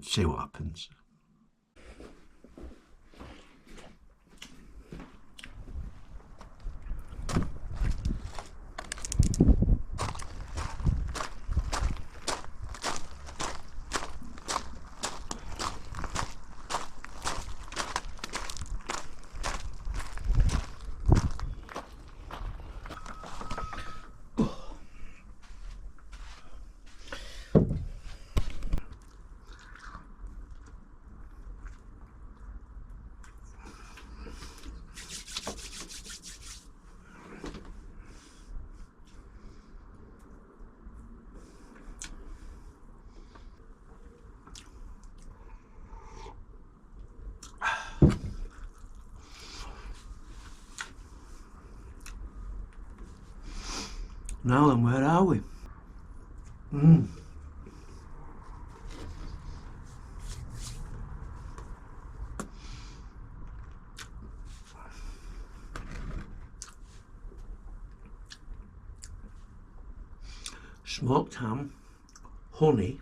See what happens. Now then, where are we? Smoked ham, honey,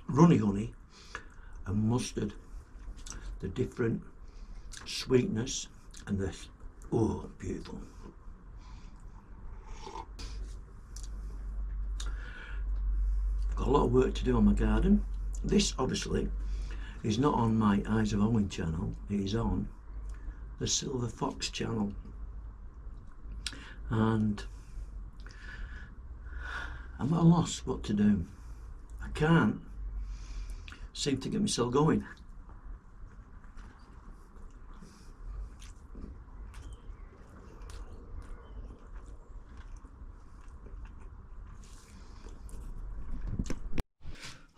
runny honey and mustard. The different sweetness and the, oh, beautiful. Got a lot of work to do on my garden. This obviously is not on my Eyes of Owen channel, it is on the Silver Fox channel, and I'm at a loss what to do. I can't seem to get myself going.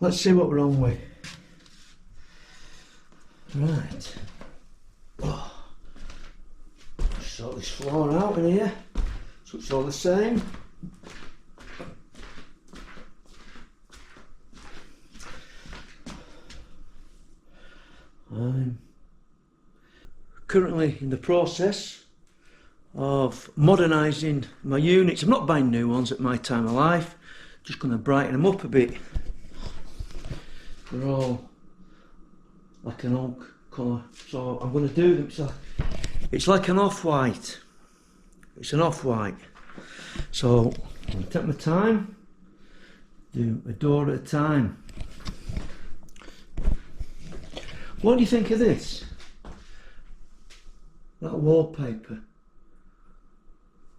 Let's see what we're on with. Right. Oh. Sort this floor out in here, so it's all the same. I'm currently in the process of modernising my units. I'm not buying new ones at my time of life, just going to brighten them up a bit. They're all like an oak colour, so I'm going to do them. So it's like an off-white. It's an off-white. So I'm going to take my time, do a door at a time. What do you think of this? That wallpaper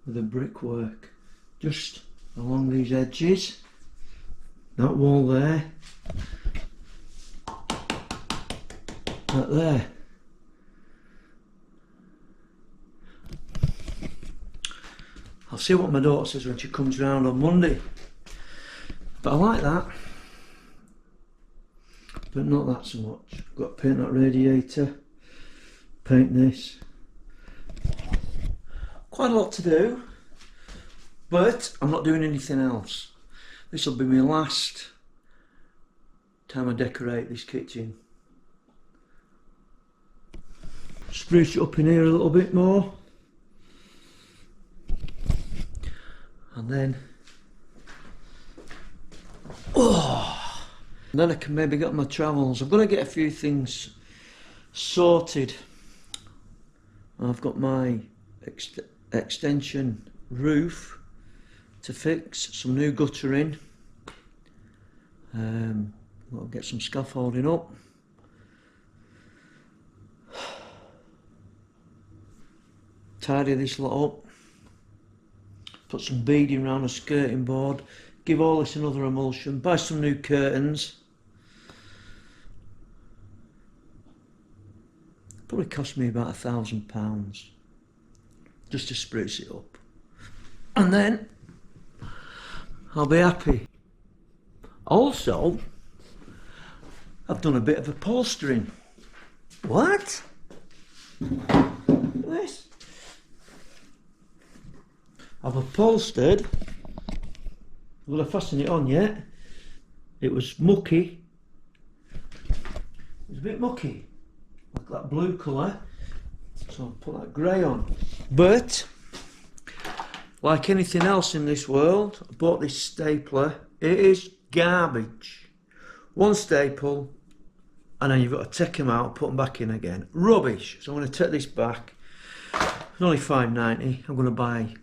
with the brickwork just along these edges. That wall there. That there. I'll see what my daughter says when she comes round on Monday. But I like that. But not that so much. I've got to paint that radiator, paint this. Quite a lot to do, but I'm not doing anything else. This will be my last time I decorate this kitchen. Spruce it up in here a little bit more, and then then I can maybe get on my travels. I'm going to get a few things sorted. I've got my extension roof to fix, some new guttering. I'll get some scaffolding up. Tidy this lot up, put some beading around a skirting board, give all this another emulsion, buy some new curtains. Probably cost me about £1,000 just to spruce it up, and then I'll be happy. Also, I've done a bit of upholstering. What? This? I've upholstered, I'm going to fasten it on yet, it was mucky. It was a bit mucky, like that blue colour, so I'll put that grey on. But like anything else in this world, I bought this stapler. It is garbage. One staple, and then you've got to take them out, put them back in again. Rubbish. So I'm going to take this back. It's only $5.90. I'm going to buy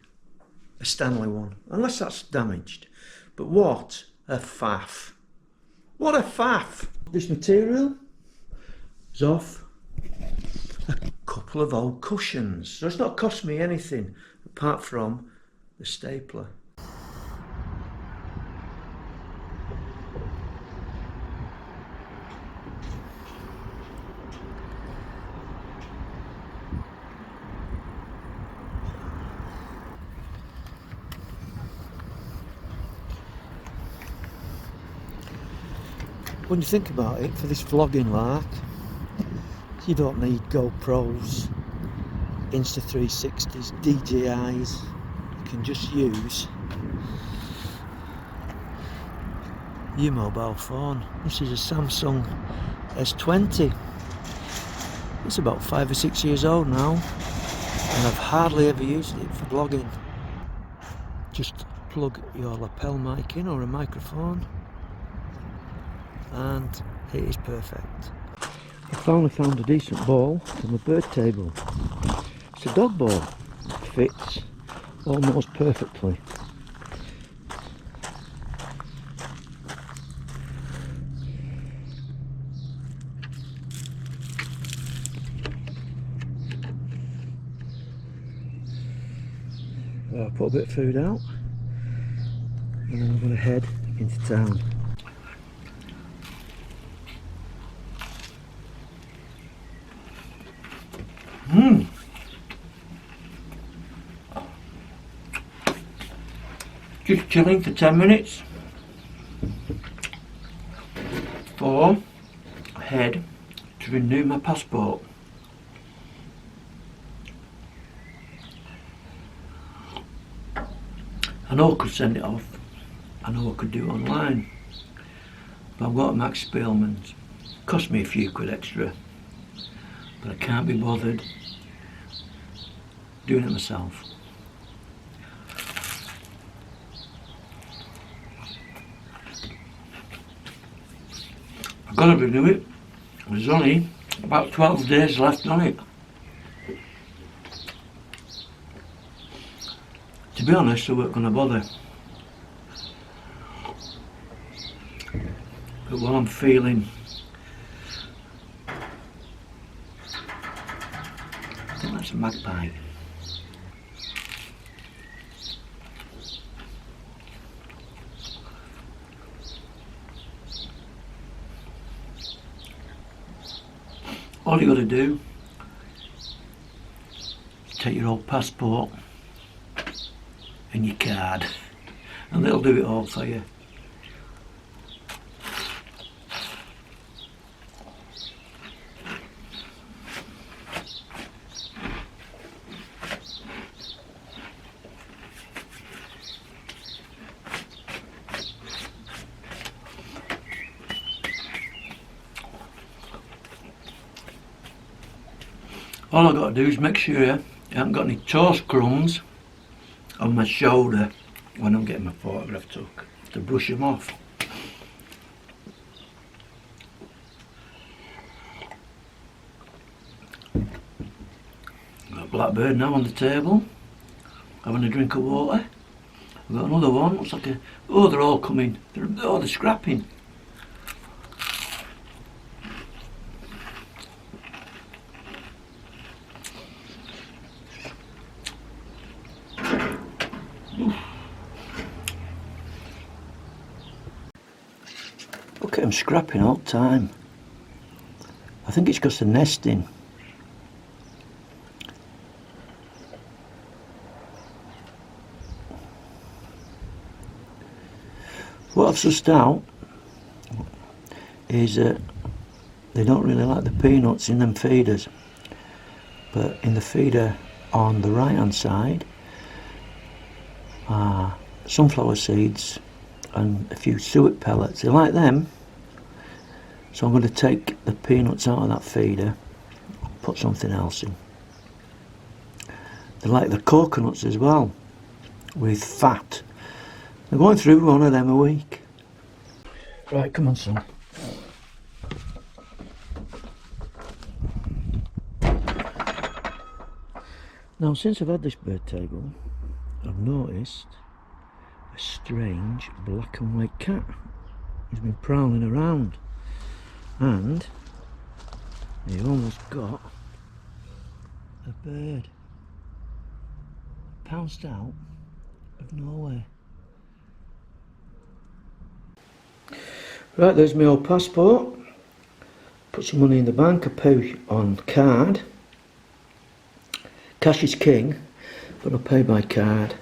a Stanley one, unless that's damaged. But what a faff. What a faff. This material is off a couple of old cushions. So it's not cost me anything apart from the stapler. When you think about it, for this vlogging lark, you don't need GoPros, Insta360s, DJIs. You can just use your mobile phone. This is a Samsung S20. It's about 5 or 6 years old now, and I've hardly ever used it for vlogging. Just plug your lapel mic in, or a microphone, and it is perfect. I finally found a decent ball for my bird table. It's a dog ball. It fits almost perfectly. I'll put a bit of food out, and then I'm going to head into town. Just chilling for 10 minutes before I head to renew my passport. I know I could send it off, I know I could do it online, but I've got Max Spielmann's. Cost me a few quid extra, but I can't be bothered doing it myself. I've got to renew it. There's only about 12 days left on it. To be honest, I weren't going to bother. But what I'm feeling, I think that's a magpie. All you got to do is take your old passport and your card, and they'll do it all for you. All I've got to do is make sure I haven't got any toast crumbs on my shoulder when I'm getting my photograph took, to brush them off. Got a blackbird now on the table, having a drink of water. I've got another one, looks like a, oh, they're all coming, they're scrapping. Look at them scrapping all the time. I think it's because they're nesting. What I've sussed out is that they don't really like the peanuts in them feeders, but in the feeder on the right hand side are sunflower seeds and a few suet pellets. They like them, so I'm going to take the peanuts out of that feeder, put something else in. They like the coconuts as well, with fat. They're going through one of them a week. Right, come on son. Now since I've had this bird table, I've noticed a strange black and white cat. He's been prowling around, and he almost got a bird. Pounced out of nowhere. Right, there's my old passport. Put some money in the bank. I pay on card. Cash is king, but I'll pay by card.